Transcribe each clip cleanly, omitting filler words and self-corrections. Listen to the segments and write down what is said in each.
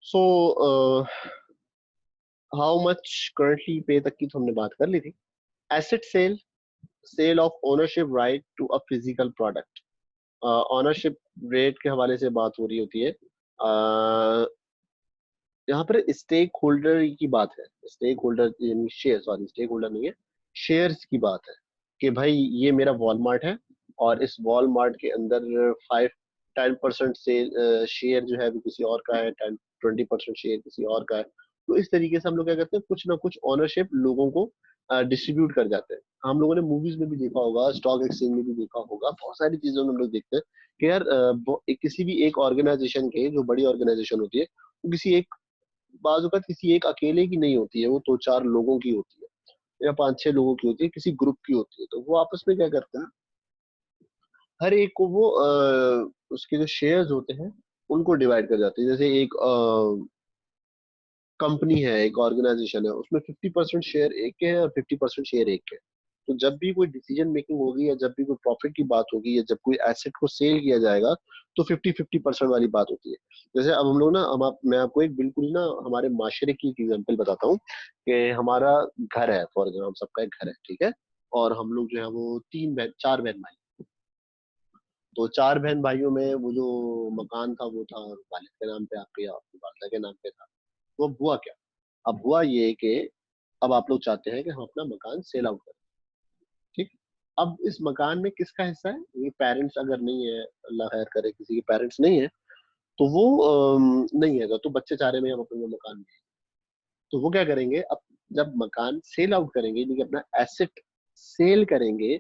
So how much currently पे तक की तो हमने बात कर ली थी। Asset sale, sale of ownership right to a physical product. Ownership rate के हवाले से बात हो रही होती है। यहाँ पर स्टेक होल्डर की बात है। स्टेक होल्डर यानी शेयर, सॉरी स्टेक होल्डर नहीं है, शेयर्स की बात है कि भाई ये मेरा वॉलमार्ट है और इस वॉलमार्ट के अंदर 5-10% से शेयर जो है वो किसी और का है, 10-20% शेयर किसी और का है। तो इस तरीके से हम लोग क्या करते हैं, कुछ ना कुछ ओनरशिप लोगों को डिस्ट्रीब्यूट कर जाते हैं। हम लोगों ने मूवीज में भी देखा होगा, स्टॉक एक्सचेंज में भी देखा होगा, बहुत सारी चीजों में हम लोग देखते हैं कि यार किसी भी एक ऑर्गेनाइजेशन के, जो बड़ी ऑर्गेनाइजेशन होती है, वो किसी एक, बाज़ औक़ात किसी एक अकेले की नहीं होती है, वो 2-4 लोगों की होती है या 5-6 लोगों की होती है, किसी ग्रुप की होती है। तो वो आपस में क्या करते हैं, हर एक को वो उसके जो शेयर्स होते हैं, उनको डिवाइड कर जाते हैं। जैसे एक कंपनी है, एक ऑर्गेनाइजेशन है, उसमें 50% शेयर एक के हैं और 50% शेयर एक के हैं। तो जब भी कोई डिसीजन मेकिंग होगी या जब भी कोई प्रॉफिट की बात होगी या जब कोई एसेट को सेल किया जाएगा, तो 50-50% वाली बात होती है। जैसे अब हम लोग ना, मैं आपको एक बिल्कुल ना हमारे माशरे की एक एग्जांपल बताता हूँ कि हमारा घर है, फॉर एग्जाम्पल सबका एक घर है, ठीक है। और हम लोग जो है वो 4 बहन भाई। तो 4 बहन भाइयों में वो जो मकान था वो था वालिद के नाम पे, आपके या आपकी वालदा के नाम पे था। तो अब हुआ क्या, अब हुआ ये कि अब आप लोग चाहते हैं कि हम अपना मकान सेल आउट करें, ठीक। अब इस मकान में किसका हिस्सा है, ये पेरेंट्स अगर नहीं है, अल्लाह खैर करे किसी के पेरेंट्स नहीं है, तो वो नहीं है, तो बच्चे चाह रहे हैं हम अपने मकान में। तो वो क्या करेंगे, अब जब मकान सेल आउट करेंगे, यानी कि अपना एसेट सेल करेंगे,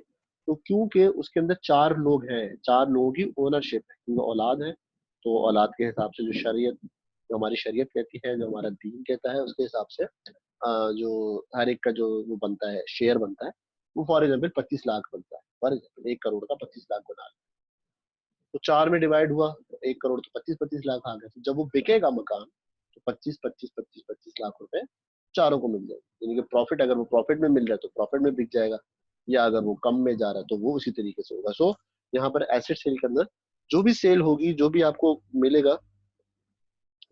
तो क्योंकि उसके अंदर 4 लोग हैं, 4 लोगों की ओनरशिप है, क्योंकि औलाद है, तो औलाद के हिसाब से जो शरीयत, जो हमारी शरीयत कहती है, जो हमारा दीन कहता है, उसके हिसाब से जो हर एक का जो वो बनता है, शेयर बनता है, वो फॉर एग्जाम्पल 25 लाख बनता है। फॉर एग्जाम्पल 1 करोड़ का 25 लाख बना, तो 4 में डिवाइड हुआ, तो 1 करोड़ तो 25-25 लाख आ गए। तो जब वो बिकेगा मकान, तो 25-25-25-25 लाख रुपए चारों को मिल जाएंगे, यानी कि प्रॉफिट, अगर वो प्रॉफिट में मिल रहा है तो प्रॉफिट में बिक जाएगा, या अगर वो कम में जा रहा है तो वो उसी तरीके से होगा। सो यहाँ पर एसेट सेल करना, जो भी सेल होगी, जो भी आपको मिलेगा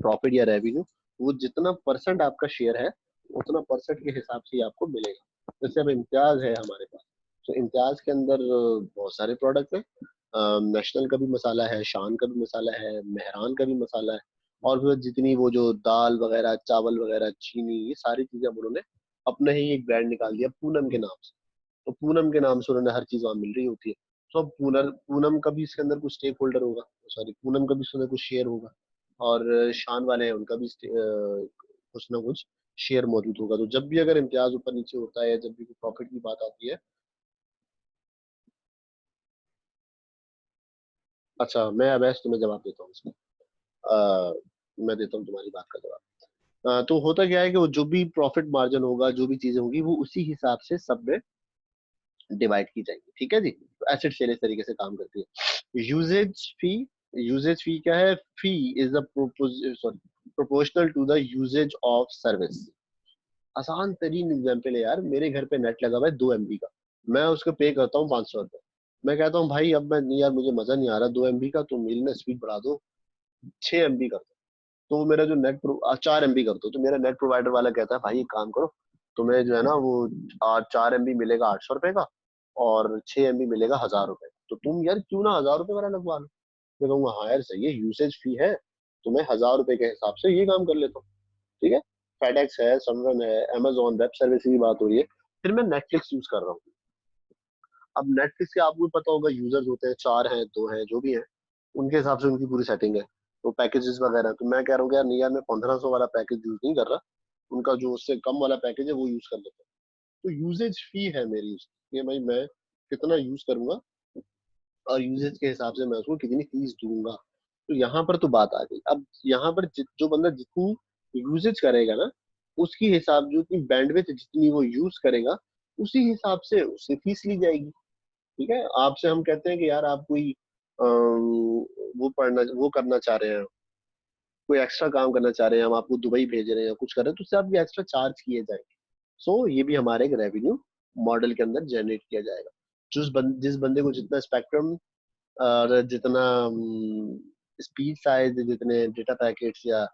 प्रॉफिट या रेवेन्यू, वो जितना परसेंट आपका शेयर है, उतना परसेंट के हिसाब से ही आपको मिलेगा। जैसे अब इम्तियाज है हमारे पास, तो इम्तियाज के अंदर बहुत सारे प्रोडक्ट हैं। नेशनल का भी मसाला है, शान का भी मसाला है, मेहरान का भी मसाला है, और फिर जितनी वो जो दाल वगैरह, चावल वगैरह, चीनी, ये सारी चीजें अब उन्होंने अपने ही एक ब्रांड निकाल दिया पूनम के नाम से। तो पूनम के नाम से उन्होंने हर चीज वहां मिल रही होती है। तो अब पूनम का भी इसके अंदर कुछ स्टेक होल्डर होगा, सॉरी पूनम का भी इसके अंदर कुछ शेयर होगा, और शान वाले हैं उनका भी कुछ ना कुछ शेयर मौजूद होगा। तो जब भी अगर इम्तियाज ऊपर नीचे होता है या जब भी प्रॉफिट की बात आती है, अच्छा मैं अवैस तुम्हें जवाब देता हूँ इसका। अ, मैं देता हूँ तुम्हारी बात का जवाब। तो होता क्या है कि वो जो भी प्रॉफिट मार्जिन होगा, जो भी चीजें होंगी, वो उसी हिसाब से सब में डिवाइड की जाएगी, ठीक है जी। तो एसेट सेल इस तरीके से काम करती है। यूजेज फी क्या है, fee is the sorry proportional to the usage of service. आसान तरीन एग्जाम्पल है यार, मेरे घर पे नेट लगा हुआ है 2 MB का, मैं उसको पे करता हूँ 500 रुपये। मैं कहता हूँ भाई अब मैं नहीं यार, मुझे मजा नहीं आ रहा 2 MB का, तो मेरी ना स्पीड बढ़ा दो, 6 MB कर दो। तो वो मेरा जो 4 MB कर दो, तो मेरा नेट प्रोवाइडर वाला कहता है भाई एक काम करो, तुम्हें जो है ना वो 4 MB मिलेगा 800 रुपये का, और 6 MB मिलेगा 1000 रुपये। तो तुम यार क्यों ना 1000 रुपये वाला लगवा लो। मैं कहूँगा हाँ यार सही है, यूसेज फी है, तो मैं 1000 रुपये के हिसाब से ये काम कर लेता हूँ, ठीक है। फेडेक्स है, सनरन है, अमेजोन वेब सर्विस की बात हो रही है, फिर मैं नेटफ्लिक्स यूज कर रहा हूँ। अब नेटफ्लिक्स के आपको भी पता होगा, यूजर्स होते हैं, 4 हैं 2 हैं जो भी है, उनके हिसाब से उनकी पूरी सेटिंग है, तो पैकेजेस वगैरह। तो मैं कह रहा हूँ कि यार नहीं यार, मैं 1500 वाला पैकेज यूज नहीं कर रहा, उनका जो उससे कम वाला पैकेज है वो यूज कर लेता हूँ। तो यूजेज फी है मेरी उसकी, कि भाई मैं कितना यूज करूंगा और यूजेज के हिसाब से मैं उसको कितनी फीस दूंगा। तो यहाँ पर तो बात आ गई। अब यहाँ पर जो बंदा जितनी यूजेज करेगा ना, उसकी हिसाब, जो उतनी बैंडविड्थ जितनी वो यूज करेगा, उसी हिसाब से उससे फीस ली जाएगी, ठीक है। आपसे हम कहते हैं कि यार आप कोई वो करना चाह रहे हैं, कोई एक्स्ट्रा काम करना चाह रहे हैं, हम आपको दुबई भेज रहे हैं, कुछ कर रहे हैं, तो उससे आपके एक्स्ट्रा चार्ज किए जाएंगे। सो ये भी हमारे एक रेवेन्यू मॉडल के अंदर जनरेट किया जाएगा। जिस बंदे को जितना स्पेक्ट्रम और जितना स्पीड साइज, जितने डेटा पैकेट्स या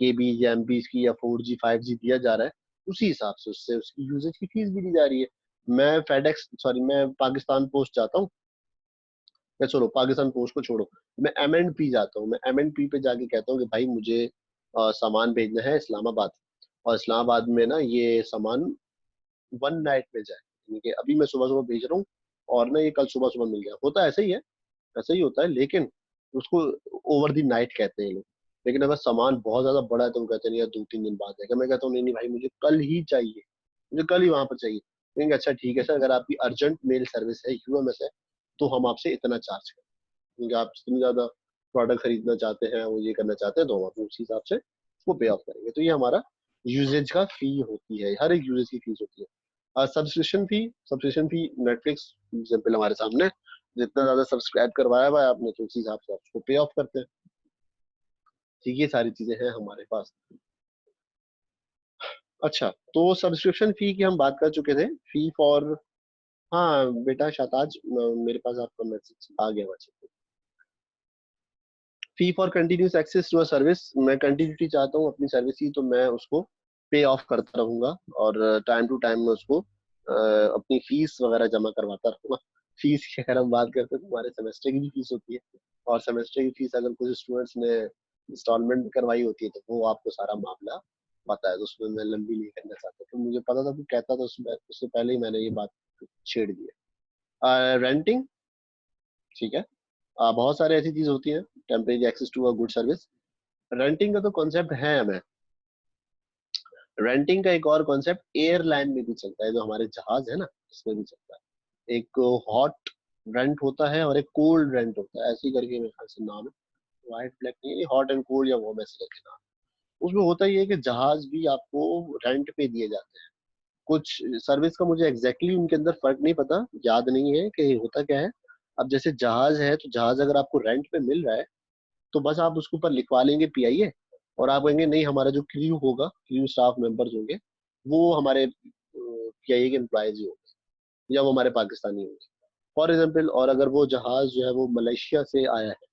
केबी या एमबी की या 4G 5G दिया जा रहा है, उसी हिसाब से उससे उसकी यूजेज की फीस भी दी जा रही है। मैं फेडेक्स सॉरी मैं पाकिस्तान पोस्ट जाता हूँ, मैं चलो पाकिस्तान पोस्ट को छोड़ो, मैं M&P जाता हूँ, मैं M&P पे जाके कहता हूँ कि भाई मुझे सामान भेजना है इस्लामाबाद, और इस्लामाबाद में ना ये सामान 1 नाइट में जाए, यानी कि अभी मैं सुबह सुबह भेज रहा हूँ और ना ये कल सुबह सुबह मिल गया, होता है ऐसा ही है, ऐसा ही होता है, लेकिन उसको ओवर दी नाइट कहते हैं ये लोग। लेकिन अगर सामान बहुत ज्यादा बड़ा है तो वो कहते हैं नहीं यार 2-3 दिन बाद आएगा, मैं कहता हूँ नहीं नहीं भाई मुझे कल ही चाहिए, मुझे कल ही वहां पर चाहिए, कहेंगे अच्छा ठीक है सर, अगर आपकी अर्जेंट मेल सर्विस है यूएमएस है तो हम आपसे इतना चार्ज करें, क्योंकि आप जितनी ज्यादा प्रोडक्ट खरीदना चाहते हैं, वो ये करना चाहते हैं, तो हम आपको उसी हिसाब से उसको पे ऑफ करेंगे। तो ये हमारा यूजेज का फी होती है, हर एक यूजेज की फीस होती है। सब्सक्रिप्शन फी नेटफ्लिक्स एग्जाम्पल हमारे सामने है। जितना ज्यादा सब्सक्राइब करवाया हुआ है आपने तो उसी हिसाब से आप उसको पे ऑफ करते हैं। ठीक, ये सारी चीजें हैं हमारे पास। अच्छा, तो सब्सक्रिप्शन फी की हम बात कर चुके थे। फी फॉर, हाँ बेटा शाताज, मेरे पास आपका मैसेज आ गया व्हाट्सएप पे। Fee for continuous access to a service, मैं कंटिन्यूटी चाहता हूँ अपनी सर्विस की, तो मैं उसको पे ऑफ करता रहूंगा, और टाइम टू टाइम मैं उसको अपनी फीस वगैरह जमा करवाता रहूंगा। फीस की अगर हम बात करते हैं तो हमारे सेमेस्टर की भी फीस होती है, और सेमेस्टर की फीस अगर कुछ स्टूडेंट्स ने इंस्टॉलमेंट करवाई होती है तो वो आपको सारा मामला पता है, तो उसमें मैं लंबी नहीं करना चाहता, तो मुझे पता था, तू कहता था उससे पहले ही मैंने ये बात छेड़ दी है। रेंटिंग, ठीक है, बहुत सारी ऐसी चीज होती है, temporary access to a good service. Renting का तो कॉन्सेप्ट है हमें, रेंटिंग का एक और कॉन्सेप्ट एयरलाइन में भी चलता है, जो हमारे जहाज है ना इसमें भी चलता है। एक हॉट रेंट होता है और एक कोल्ड रेंट होता है, ऐसे ही करके मेरे ख्याल से नाम है, व्हाइट ब्लैक नहीं, हॉट एंड कोल्ड या वो ऐसे करके नाम। उसमें होता ही है कि जहाज भी आपको रेंट पे दिए जाते हैं। कुछ सर्विस का मुझे एग्जैक्टली उनके अंदर फर्क नहीं पता, याद नहीं है कि होता क्या है। अब जैसे जहाज है, तो जहाज अगर आपको रेंट पे मिल रहा है तो बस आप उसके ऊपर लिखवा लेंगे पीआईए, और आप कहेंगे नहीं हमारा जो क्रू होगा, क्रू स्टाफ मेंबर्स होंगे, वो हमारे पीआईए के एम्प्लॉयज ही होंगे, या वो हमारे पाकिस्तानी होंगे फॉर एग्जाम्पल। और अगर वो जहाज जो है वो मलेशिया से आया है,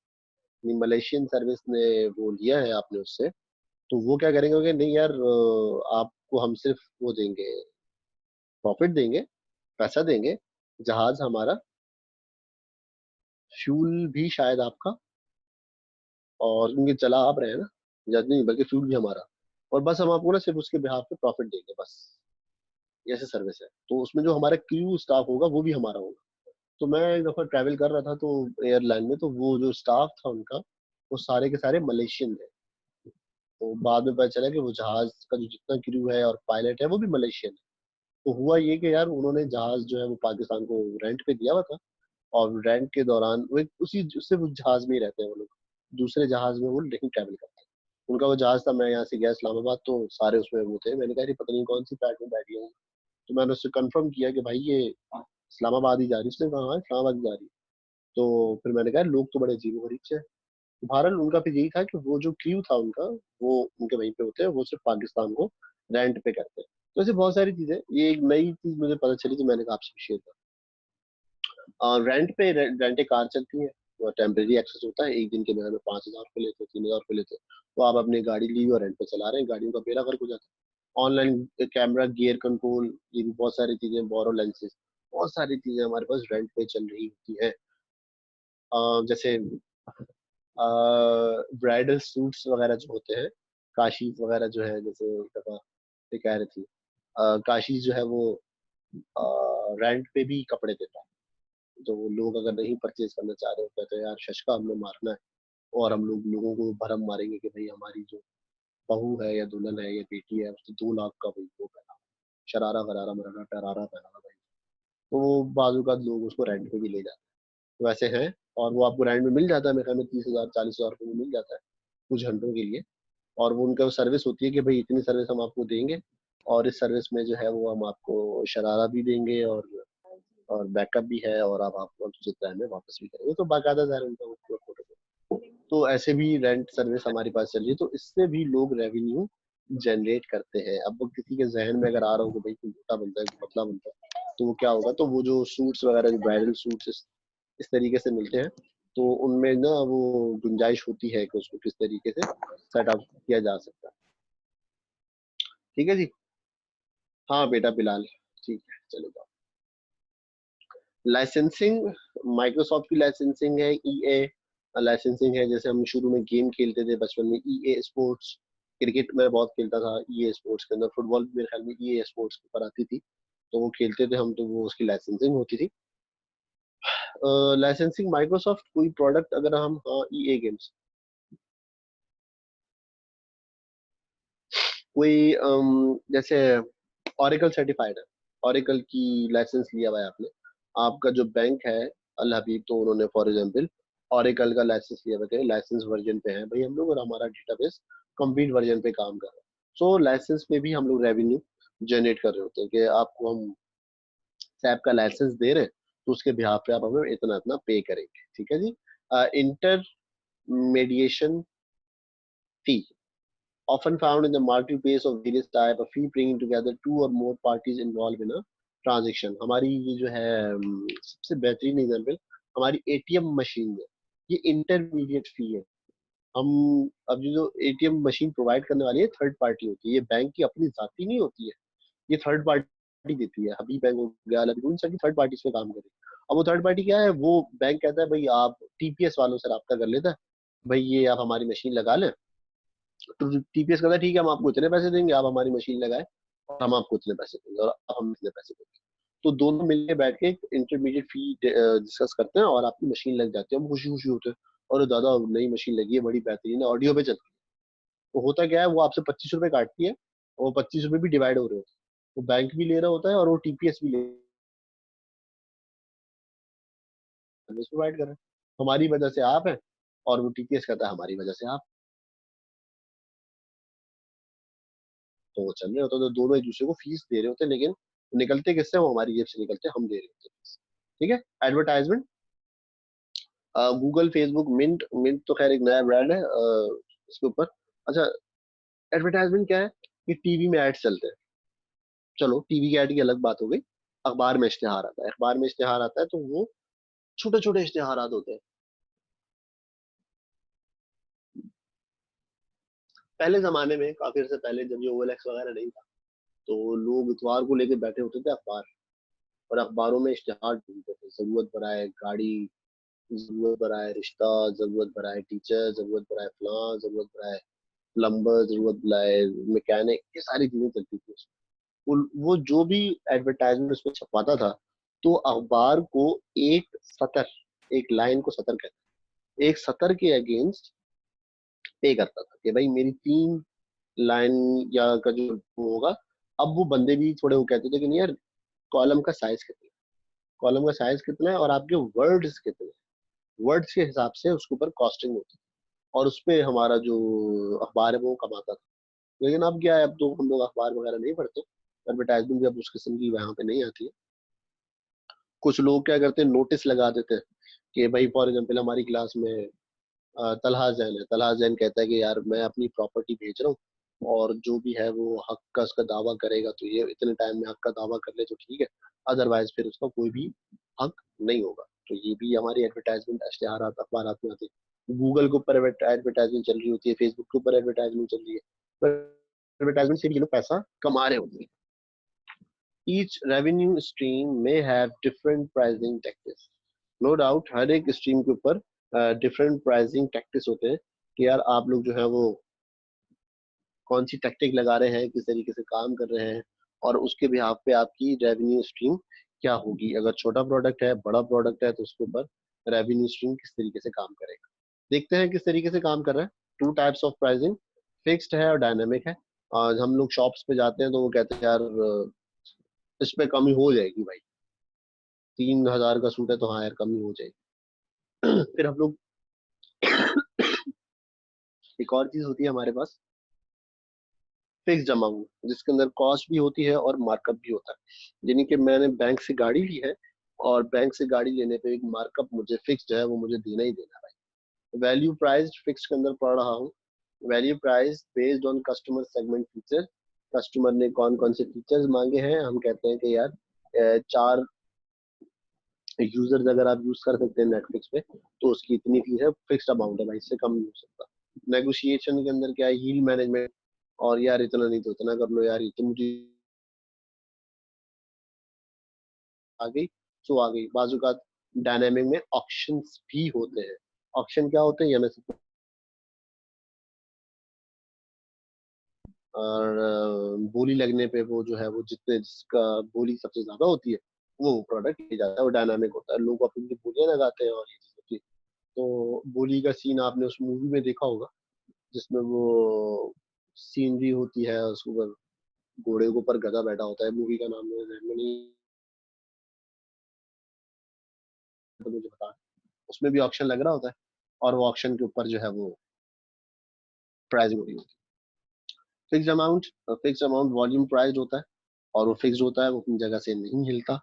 मलेशियन सर्विस ने वो लिया है आपने उससे, तो वो क्या करेंगे कि नहीं यार आपको हम सिर्फ वो देंगे, प्रॉफिट देंगे, पैसा देंगे, जहाज हमारा, फ्यूल भी शायद आपका, और क्योंकि चला आप रहे हैं ना, या नहीं बल्कि फ्यूल भी हमारा, और बस हम आपको ना सिर्फ उसके बिहाफ पे प्रॉफिट देंगे बस, ये ऐसे सर्विस है। तो उसमें जो हमारा क्रू स्टाफ होगा वो भी हमारा होगा। तो मैं एक दफा ट्रैवल कर रहा था तो एयरलाइन में, तो वो जो स्टाफ था उनका, वो सारे के सारे मलेशियन थे। तो बाद में पता चला कि वो जहाज का जो जितना क्रू है और पायलट है वो भी मलेशियन है। तो हुआ ये कि यार उन्होंने जहाज जो है वो पाकिस्तान को रेंट पे दिया हुआ था, और रेंट के दौरान वो उसी उससे वो जहाज में ही रहते हैं वो लोग, दूसरे जहाज में वो नहीं ट्रैवल करते। उनका वो जहाज था, मैं यहाँ से गया इस्लामाबाद तो सारे उसमें वो थे, मैंने कहा ये पता नहीं कौन सी फ्लाइट में बैठ गया हूँ। तो मैंने उससे कंफर्म किया कि भाई ये इस्लामाबाद ही जा रही है, उसने कहा हाँ इस्लामाबाद ही जा रही है। तो फिर मैंने कहा लोग तो बड़े अजीब गरीब से हैं। बहरहाल उनका फिर यही था कि वो जो क्रू था उनका, वो उनके वहीं पे होते हैं, वो सिर्फ पाकिस्तान को रेंट पे करते हैं। तो ऐसे बहुत सारी चीजें, ये एक नई चीज मुझे पता चली तो मैंने कहा आपसे शेयर रेंट पे रेंट कार चलती है, वो टेम्परेरी एक्सेस होता है, एक दिन के बजाय में 5,000 रुपये लेते, 3,000 रुपये लेते, तो आप अपनी गाड़ी ली और रेंट पे चला रहे हैं, गाड़ियों का बेड़ा गर्क हो जाता है। ऑनलाइन कैमरा, गियर कंट्रोल, ये भी बहुत सारी चीजें, बोरो लेंसेज, बहुत सारी चीजें हमारे पास रेंट पे चल रही होती है। जैसे ब्राइडल सूट्स वगैरह जो होते हैं, काशी वगैरह जो है, जैसे एक दफा ये कह रही थी, काशी जो है वो रेंट पे भी कपड़े देता है। तो वो लोग अगर नहीं परचेज करना चाह रहे हो, कहते हैं यार शशका हमने मारना है, और हम लोग लोगों को भरम मारेंगे कि भाई हमारी जो बहू है या दुल्हन है या बेटी है उसने 2 लाख का भाई वो पहना, शरारा गरारा मरारा टरारा पहना भाई, तो वो बाजू का लोग उसको रेंट पे भी ले जाते हैं, तो ऐसे हैं। और वो आपको रेंट में मिल जाता है, मेरे ख्याल में 30,000 40,000 रुपये में मिल जाता है कुछ घंटों के लिए। और वो उनका सर्विस होती है कि भाई इतनी सर्विस हम आपको देंगे, और इस सर्विस में जो है वो हम आपको शरारा भी देंगे, और बैकअप भी है, और आप आपको जितना है वापस भी करेंगे, तो बाकायदा ज़ाहिर उनका वो पूरा प्रोटोकॉल। तो ऐसे भी रेंट सर्विस हमारे पास चल रही है, तो इससे भी लोग रेवेन्यू जनरेट करते हैं। अब वो किसी के जहन में अगर आ रहा हो कि भाई कोई मोटा बनता है कोई पतला बनता है, तो वो क्या होगा, तो वो जो सूट्स वगैरह, जो ब्राइडल सूट्स इस तरीके से मिलते हैं, तो उनमें ना वो गुंजाइश होती है कि उसको किस तरीके से सेटअप किया जा सकता है। ठीक है जी। हाँ बेटा बिलाल, ठीक है चलेगा। लाइसेंसिंग, माइक्रोसॉफ्ट की लाइसेंसिंग है, ईए लाइसेंसिंग है। जैसे हम शुरू में गेम खेलते थे बचपन में, ईए स्पोर्ट्स, क्रिकेट में बहुत खेलता था ईए स्पोर्ट्स के अंदर, फुटबॉल भी मेरे ख्याल में ईए स्पोर्ट्स के ऊपर आती थी, तो वो खेलते थे हम, तो वो उसकी लाइसेंसिंग होती थी। लाइसेंसिंग माइक्रोसॉफ्ट, कोई प्रोडक्ट अगर हम, हाँ ईए गेम्स, कोई जैसे ऑरिकल सर्टिफाइड है, ऑरिकल की लाइसेंस लिया हुआ है आपने, आपका जो बैंक है अल हबीब, तो उन्होंने फॉर एग्जांपल ऑरिकल का लाइसेंस लिया हुआ है, लाइसेंस वर्जन पे है भाई हम लोग, और हमारा डेटाबेस कंप्लीट वर्जन पे काम कर रहा है। सो लाइसेंस पे भी हम लोग रेवेन्यू जनरेट कर रहे होते हैं, कि आपको हम सैप का लाइसेंस दे रहे हैं, तो उसके बिहाफ पे आप हमें इतना इतना पे करेंगे, ठीक है जी। Intermediation fee, often found in the marketplace of various type of fee, bringing together two or more parties involved in a transaction। हमारी ये जो है सबसे बेहतरीन एग्जांपल हमारी एटीएम मशीन है, ये इंटरमीडिएट फी है। हम, अब जो एटीएम मशीन प्रोवाइड करने वाली है थर्ड पार्टी होती है, ये बैंक की अपनी जाती नहीं होती है, ये थर्ड पार्टी देती है। अभी बैंक हो गया, अलग उन सभी थर्ड पार्टी पे काम करे। अब वो थर्ड पार्टी क्या है, वो बैंक कहता है भाई आप टीपीएस वालों से रब्ता कर लेता है, भाई ये आप हमारी मशीन लगा लें, तो टीपीएस कहता है ठीक है हम आपको इतने पैसे देंगे, आप हमारी मशीन लगाए, और हम आपको इतने पैसे देंगे, और आप हम इतने पैसे देंगे। तो दोनों मिलके बैठ के इंटरमीडिएट फी डिस्कस करते हैं, और आपकी मशीन लग जाती है, हम खुशी खुशी होते हैं, और दादा नई मशीन लगी है बड़ी बेहतरीन है, ऑडियो पे चलती है। तो होता क्या है, वो आपसे 25 रुपए काटती है, और वो 25 रुपए भी डिवाइड हो रहे होते हैं, वो बैंक भी ले रहा होता है और वो टीपीएस भी ले प्रोवाइड कर रहे हैं, हमारी वजह से आप है, और वो टीपीएस कहता है हमारी वजह से आप। तो वो चल रहे होते हैं, तो दोनों एक दूसरे को फीस दे रहे होते हैं, लेकिन निकलते किससे, वो हमारी जेब से निकलते हैं, हम दे रहे होते हैं फीस। ठीक है। Advertisement, Google, Facebook, Mint, Mint तो खैर एक नया ब्रांड है इसके ऊपर। अच्छा, एडवर्टाइजमेंट क्या है, कि टीवी में एड चलते हैं, चलो टीवी की एड की अलग बात हो गई। अखबार में इश्तेहार आता है, अखबार में इश्तेहार आता है, तो वो छोटे छोटे इश्तेहार होते हैं। पहले जमाने में, काफी अर्से पहले, जब ये ओएलएक्स वगैरह नहीं था, तो लोग इतवार को लेके बैठे होते थे अखबार, और अखबारों में इश्तेहार ढूंढते थे, जरूरत पड़ा गाड़ी, जरूरत पड़ा है रिश्ता, जरूरत पड़ा है टीचर, जरूरत पड़ा है फलां, जरूरत पड़ा है प्लम्बर, जरूरत पड़ा है मैकेनिक, ये सारी चीजें चलती थी उसमें। वो जो भी एडवर्टाइजमेंट उसमें छपवाता था, तो अखबार को एक सतर, एक लाइन को सतर कहते हैं, एक सतर के अगेंस्ट पे करता था, कि भाई मेरी 3 लाइन या का जो होगा। अब वो बंदे भी थोड़े वो कहते थे कि नहीं यार, कॉलम का साइज कितना है, कॉलम का साइज कितना है, और आपके वर्ड्स कितने हैं, वर्ड्स के हिसाब से उसके ऊपर कॉस्टिंग होती है, और उस पे हमारा जो अखबार है वो कमाता था। लेकिन अब क्या है, अब तो हम लोग अखबार वगैरह नहीं पढ़ते, एडवर्टाइजमेंट भी अब उस किस्म की वहां पे नहीं आती है। कुछ लोग क्या करते हैं, नोटिस लगा देते हैं, कि भाई फॉर एग्जाम्पल हमारी क्लास में तलहा जैन है, तलहा जैन कहता है कि यार मैं अपनी प्रॉपर्टी बेच रहा हूँ, और जो भी है वो हक का उसका दावा करेगा, तो ये इतने टाइम में हक का दावा कर ले तो ठीक है, अदरवाइज फिर उसका कोई भी हक नहीं होगा। तो ये भी हमारी एडवर्टाइजमेंट इश्तेहार अखबार में आते हैं। गूगल के ऊपर एडवर्टाइजमेंट चल रही होती है, फेसबुक के ऊपर एडवर्टाइजमेंट चल रही है, एडवर्टाइजमेंट से भी ये लोग पैसा कमा रहे होते हैं। Each revenue stream may have different pricing tactics. No doubt हर एक स्ट्रीम के ऊपर डिफरेंट प्राइसिंग टैक्टिक्स होते हैं, कि यार आप लोग जो है वो कौन सी टैक्टिक लगा रहे हैं, किस तरीके से काम कर रहे हैं, और उसके बिहाफ पे आपकी रेवेन्यू स्ट्रीम क्या होगी। अगर छोटा प्रोडक्ट है, बड़ा प्रोडक्ट है, तो उसके ऊपर रेवेन्यू स्ट्रीम किस तरीके से काम करेगा। देखते हैं किस तरीके से काम कर रहा है। Two types of pricing, fixed है और डायनामिक है। आज हम लोग शॉप्स पे जाते हैं, तो वो कहते हैं यार इस पे कमी हो जाएगी भाई, 3,000 का सूट है तो हाँ यार कमी हो जाएगी। फिर हम लोग, एक और चीज होती है हमारे पास, फिक्स्ड अमाउंट, जिसके अंदर कॉस्ट भी होती है और मार्कअप भी होता है। यानी कि मैंने बैंक से गाड़ी ली है, और बैंक से गाड़ी लेने पे एक मार्कअप मुझे फिक्स्ड है, वो मुझे देना ही देना है भाई। वैल्यू प्राइस फिक्स के अंदर पढ़ रहा हूँ। Value price based on customer segment feature, customer ने कौन कौन से फीचर्स मांगे हैं, हम कहते हैं कि यार 4 यूजर्स अगर आप यूज कर सकते हैं नेटफ्लिक्स पे, तो उसकी इतनी फीस है, फिक्स्ड अमाउंट है भाई, इससे कम नहीं हो सकता। नेगोशिएशन के अंदर क्या है, यील्ड मैनेजमेंट, और यार इतना नहीं तो इतना कर लो यार, ये तो मुझे आ गई तो आ गई। बाजू का डायनेमिक में ऑप्शंस भी होते हैं। ऑप्शन क्या होते हैं ये मैं और बोली लगने पे वो जो है वो जितने जिसका बोली सबसे ज्यादा होती है वो प्रोडक्ट ले जाता है, वो डायनामिक होता है, लोग अपनी बोलियां लगाते हैं और ये चीज होती है। तो बोली का सीन आपने उस मूवी में देखा होगा जिसमें वो सीनरी होती है, उसके ऊपर घोड़े के ऊपर गधा बैठा होता है, मूवी का नाम मेरे ध्यान में नहीं है, तो मुझे बता। उसमें भी ऑप्शन लग रहा होता है और वो ऑप्शन के ऊपर जो है वो प्राइसिंग हो रही होती है। फिक्स अमाउंट वॉल्यूम प्राइस होता है और वो फिक्स होता है, वो अपनी जगह से नहीं हिलता,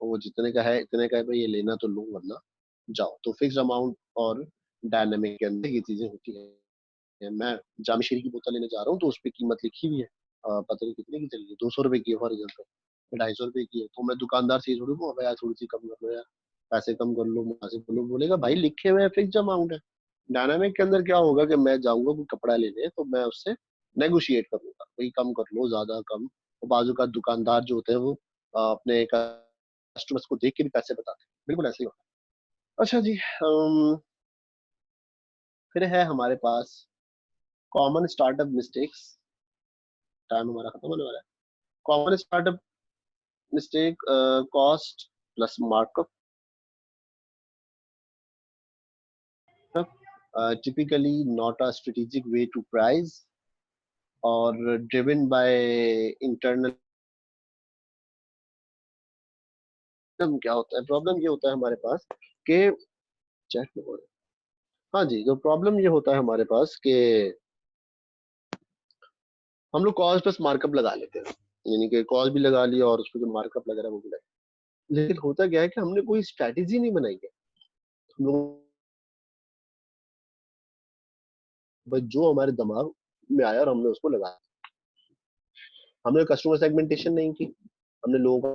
और वो जितने का है इतने का है भाई, ये लेना तो लो वरना जाओ। तो फिक्स अमाउंट और डायनेमिक के अंदर ये चीजें होती हैं। मैं जाम शीरी की बोतल लेने जा रहा हूँ तो उस पर कीमत लिखी हुई है, पता नहीं कितने की चल रही है, 200 रुपए की है फॉर एग्जाम्पल, 250 रुपए की है, तो मैं दुकानदार से ये थोड़ी कहूँ यार थोड़ी सी कम कर लो यार, पैसे कम कर लो, मुनासिब कर लो, बोलेगा भाई लिखे हुए फिक्स अमाउंट है। डायनामिक के अंदर क्या होगा कि मैं जाऊंगा कोई कपड़ा लेने तो मैं उससे नेगोशिएट करूंगा, भाई कम कर लो, ज्यादा कम। और बाजू का दुकानदार जो होते हैं वो अपने कस्टमर्स को देख के भी पैसे बताते हैं, बिल्कुल ऐसे ही होता है। अच्छा जी, फिर है हमारे पास कॉमन स्टार्टअप मिस्टेक्स। टाइम हमारा खत्म होने वाला है। Common startup mistake, cost plus markup, typically not a strategic way to price or driven by internal। Problem क्या होता है, प्रॉब्लम ये होता है हमारे पास कि चैट में बोल रहे हैं। हाँ जी, तो प्रॉब्लम ये होता है हमारे पास कि हम लोग कॉस्ट प्लस मार्कअप लगा लेते हैं, यानी कि कॉस्ट भी लगा लिया और उसमें जो मार्कअप लग रहा है वो भी लगा। लेकिन होता क्या है कि हमने कोई स्ट्रैटेजी नहीं बनाई है। हम लोग बस जो हमारे दिमाग में आया और हमने उसको लगाया। हमने कस्टमर सेगमेंटेशन नहीं की, हमने लोगों का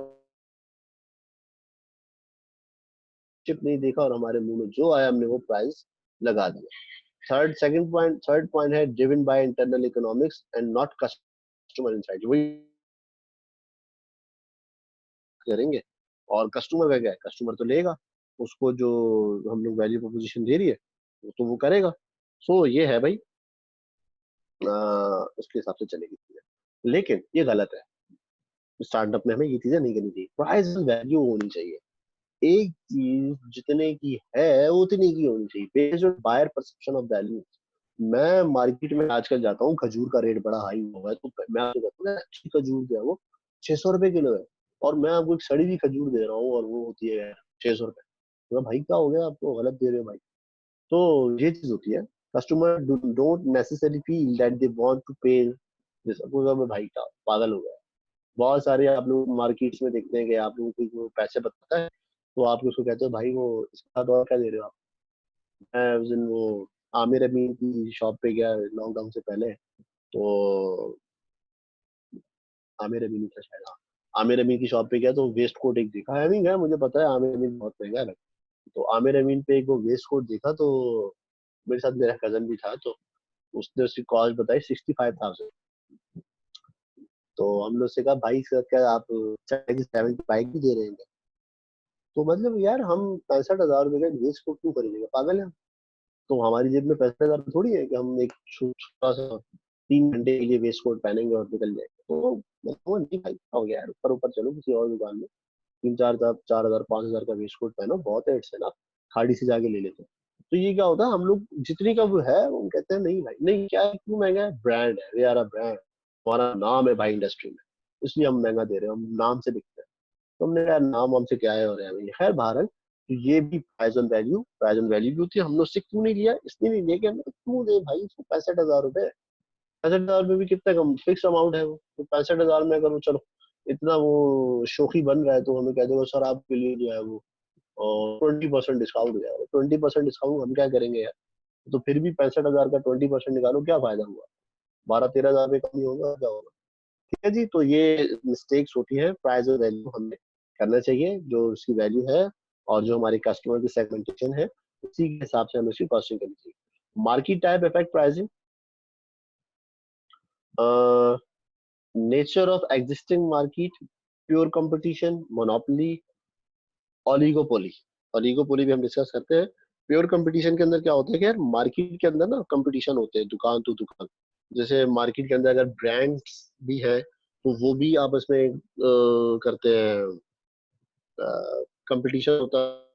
चिप नहीं देखा और हमारे मुंह में जो आया हमने वो प्राइस लगा दिया। थर्ड पॉइंट है driven by internal economics and not customer insight. वही करेंगे और कस्टमर का क्या है, कस्टमर तो लेगा, उसको जो हम लोग वैल्यू प्रोपोजिशन दे रही है वो तो वो करेगा। सो ये है भाई, उसके हिसाब से चलेगी चीजें। लेकिन ये गलत है, स्टार्टअप में हमें ये चीजें नहीं करनी चाहिए, प्राइस वैल्यू होनी चाहिए। एक चीज जितने की है उतनी की होनी चाहिए, based on buyer perception of value. मैं मार्केट में आजकल जाता हूँ, खजूर का रेट बड़ा हाई हुआ है, तो मैं आपको कहता हूँ अच्छी खजूर जो है वो 600 रुपए किलो है, और मैं आपको एक सड़ी हुई खजूर दे रहा हूँ और वो होती है 600 रुपए। तो भाई क्या हो गया, आपको गलत दे रहे हो भाई। तो ये चीज होती है, customer don't necessary feel that they want to pay. Suppose अब भाई का पागल हो गया, बहुत सारे आप लोग मार्केट्स में देखते हैं कि आप लोगों को वो पैसे बताता है तो आप उसको कहते हो भाई वो इसका दौर क्या दे रहे हो आप। मैं उस दिन वो आमिर अमीन की शॉप पे गया लॉकडाउन से पहले, तो आमिर अमीन था शायद, हाँ, आमिर अमीन की शॉप पे गया तो वेस्ट कोट एक देखा है, नहीं गया मुझे पता है आमिर अमीन बहुत महंगा है, तो आमिर अमीन पे एक वो वेस्ट कोट देखा, तो मेरे साथ मेरा कजन भी था, तो उसने उसकी कॉस्ट बताई 65,000। तो हम लोग से कहा भाई सर क्या आप 75 की दे रहे हैं क्या? तो मतलब यार हम 65,000 रुपए का वेस्ट कोट क्यों खरीदेंगे, पागल है? तो हमारी जेब में 65,000 थोड़ी है कि हम एक छोटा सा 3 घंटे के लिए वेस्ट कोट पहनेंगे और निकल जाएंगे। तो मैं कहूँगा, नहीं भाई हो गया यार, ऊपर ऊपर चलो किसी और दुकान में, 3-4 हजार 4,000 5,000 का वेस्ट कोट पहनो, बहुत है, इससे ना खाड़ी से जाके ले लेते हैं। तो ये क्या होता है, हम लोग जितनी का वो है वो कहते हैं नहीं भाई नहीं, क्या है क्यों महंगा है, ब्रांड है, वे आर अ ब्रांड, हमारा नाम है भाई इंडस्ट्री में, इसलिए हम महंगा दे रहे हैं, हम नाम से बिकते हैं। तो हमने कहा नाम हमसे क्या है और है भाई, खैर बहरहाल तो ये भी प्राइस ऑन वैल्यू भी होती है। हमने उससे क्यों नहीं लिया, इसलिए नहीं लिया कि हमने क्यों दे भाई इसको 65,000 रुपए। 65,000 में भी कितना कम फिक्स अमाउंट है वो, तो 65,000 में अगर वो चलो इतना वो शोखी बन रहा है तो हमें कह देगा सर आपके लिए जो है वो और 20% डिस्काउंट हो जाएगा। 20% डिस्काउंट हम क्या करेंगे यार, तो फिर भी 65,000 का 20% निकालो, क्या फायदा हुआ, 12-13 हजार में कम ही होगा, क्या होगा। ठीक है जी, तो ये मिस्टेक्स होती है, प्राइस और वैल्यू हमें करना चाहिए जो उसकी वैल्यू है, और जो हमारे कस्टमर की सेगमेंटेशन है उसी के हिसाब से हमें उसकी कॉस्टिंग करनी चाहिए। Market type effect pricing, nature of existing market, pure competition, monopoly, oligopoly. Oligopoly भी हम डिस्कस करते हैं। प्योर कंपटीशन के अंदर क्या होता है कि यार मार्केट के अंदर ना कंपटीशन होते हैं दुकान टू दुकान। जैसे मार्केट के अंदर अगर ब्रांड्स भी है तो वो भी आपस में करते हैं, कंपटीशन होता है।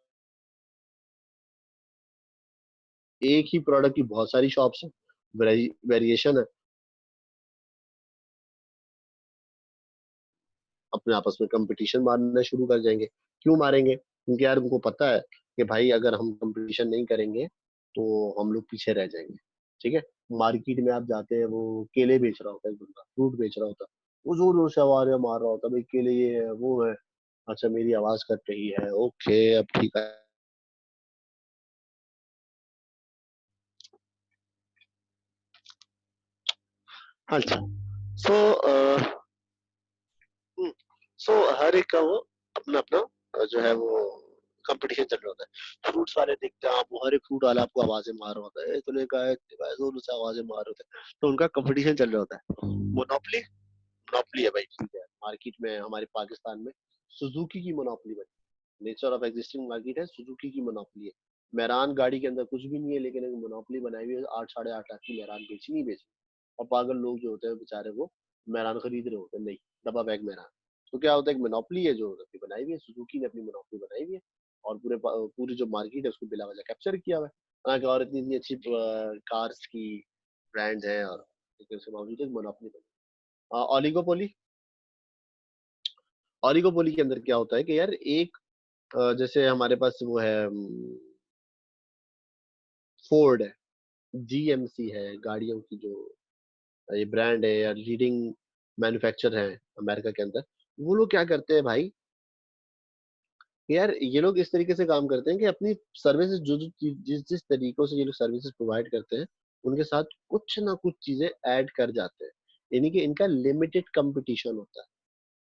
एक ही प्रोडक्ट की बहुत सारी शॉप्स है, वेरिएशन है, अपने आपस में कंपटीशन मारना शुरू कर जाएंगे। क्यों मारेंगे? क्योंकि यार उनको पता है कि भाई अगर हम कंपटीशन नहीं करेंगे तो हम लोग पीछे रह जाएंगे। ठीक है। मार्केट में आप जाते हैं, वो केले बेच रहा होता है, एक बंदा फ्रूट बेच रहा होता है, वो जोर जोर से आवाज मार रहा होता है, भाई केले ये है वो है। अच्छा मेरी आवाज कट रही है, ओके अब ठीक है। अच्छा। सो सो हर एक का वो अपना अपना जो है वो कंपटीशन चल रहा होता है। फ्रूट्स वाले देखते हैं आप, वो हर एक फ्रूट वाला आपको आवाजें मार रहा होता है, तूने कहा है इतने का जोर से आवाजें मार रहे होते हैं, तो उनका कंपटीशन चल रहा होता है। मोनोपली, मोनोपली है भाई, ठीक है। मार्केट में हमारे पाकिस्तान में सुजुकी की मोनोपली बनी। नेचर ऑफ एग्जिस्टिंग मार्केट है, सुजुकी की मोनोपली है। मेरान गाड़ी के अंदर कुछ भी नहीं है, लेकिन एक मोनोपली बनाई हुई है, 8 साढ़े 8 लाख की मेरान बेची नहीं बेची। और पागल लोग जो होते हैं बेचारे वो मेरान खरीद रहे होते हैं, नहीं, डब्बा बैग मेरान। तो क्या होता है, एक मोनोपली है जो अपनी बनाई हुई है, सुजुकी ने अपनी मोनोपली बनाई हुई है। और पूरी जो मार्केट है उसको बिला वजह कैप्चर किया हुआ है। हालांकि और इतनी इतनी अच्छी कार्स की ब्रांड है, और लेकिन उसके बावजूद मोनोपली बनी। ओलिगोपोली, ओलिगोपोली के अंदर क्या होता है कि यार एक जैसे हमारे पास वो है, फोर्ड है, जीएमसी है, गाड़ियों की जो ये ब्रांड है या लीडिंग मैन्युफैक्चर है अमेरिका के अंदर। वो लोग क्या करते हैं भाई, यार ये लोग इस तरीके से काम करते हैं कि अपनी सर्विसेज जो जो जिस जिस तरीकों से ये लोग सर्विसेज प्रोवाइड करते हैं, उनके साथ कुछ ना कुछ चीजें ऐड कर जाते हैं। यानी कि इनका लिमिटेड कंपटीशन होता है,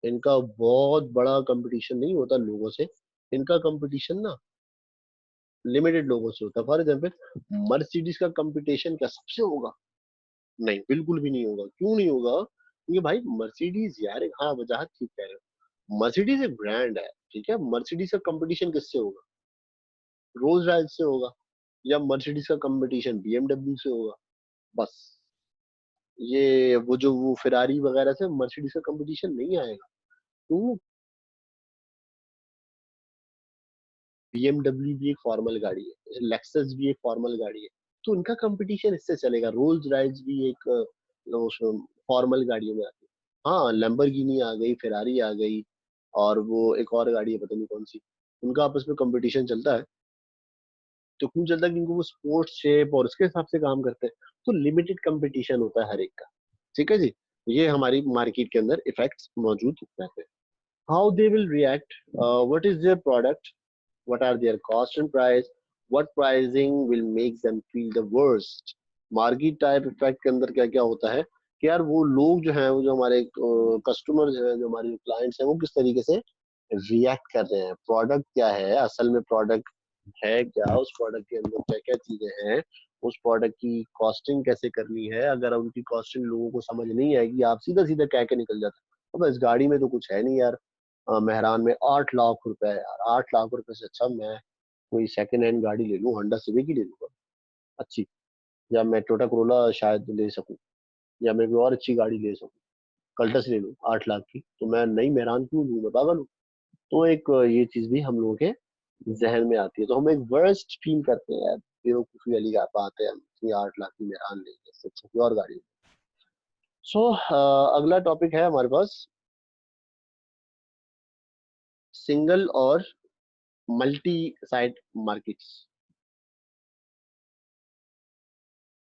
इनका बहुत बड़ा कंपटीशन नहीं होता लोगों से। इनका कंपटीशन ना लिमिटेड लोगों से होता है। फॉर एग्जाम्पल, मर्सिडीज का कंपटीशन क्या सबसे होगा? नहीं, बिल्कुल भी नहीं होगा। क्यों नहीं होगा? क्योंकि भाई मर्सिडीज यार, हाँ वजाहत ठीक कह रहे हो, मर्सिडीज एक ब्रांड है, ठीक है। मर्सिडीज का कंपटीशन किससे होगा? रोल्स रॉयस से होगा, या मर्सिडीज का कंपटीशन बीएमडब्ल्यू से होगा, बस। ये वो फिरारी वगैरह से मर्सिडीज का कंपटीशन नहीं आएगा। तो बीएमडब्ल्यू भी एक फॉर्मल गाड़ी है, लेक्सस भी एक फॉर्मल गाड़ी है, तो उनका कंपटीशन इससे चलेगा। रोल्स रॉयस भी एक फॉर्मल गाड़ियों में आती है। हाँ, लैम्बोर्गिनी आ गई, फेरारी आ गई, और वो एक और गाड़ी है पता नहीं कौन सी, उनका आपस में कंपटीशन चलता है। तो क्यों चलता है? क्योंकि वो स्पोर्ट्स शेप और उसके हिसाब से काम करते हैं। तो लिमिटेड कंपटीशन होता है हर एक का। ठीक है जी। ये हमारी मार्केट के अंदर इफेक्ट्स मौजूद रहते हैं। How they will react, what is their product, what are their cost and price, what pricing will make them feel the worst। Market type effect के अंदर क्या क्या होता है कि यार वो लोग जो हैं, वो जो हमारे कस्टमर्स हैं, जो हमारे क्लाइंट्स हैं, वो किस तरीके से रिएक्ट कर रहे हैं। प्रोडक्ट क्या है असल में, प्रोडक्ट है क्या, उस प्रोडक्ट के अंदर क्या क्या चीजें हैं, उस प्रोडक्ट की कॉस्टिंग कैसे करनी है। अगर उनकी कॉस्टिंग लोगों को समझ नहीं आएगी, आप सीधा सीधा कह के निकल जाते हैं तो बस गाड़ी में तो कुछ है नहीं यार, मेहरान में 8 लाख रुपए है यार, 8 लाख रुपए से अच्छा मैं कोई सेकंड हैंड गाड़ी ले लूं, होंडा सिविक ही ले लूंगा अच्छी, या मैं टोटा करोला शायद ले सकूं, या मैं कोई और अच्छी गाड़ी ले सकूं, कल्टस ले लूं 8 लाख की, तो मैं नई मेहरान क्यों लूं, मैं पागल हूं। तो एक ये चीज भी हम लोगों के जहन में आती है, तो हम एक वर्स्ट फील करते हैं यार, बेवकूफी वाली बात है, हम इतनी 8 लाख की मेहरान लेंगे, इससे अच्छा कोई और गाड़ी। सो अगला टॉपिक है हमारे पास, सिंगल और मल्टी साइट मार्केट्स।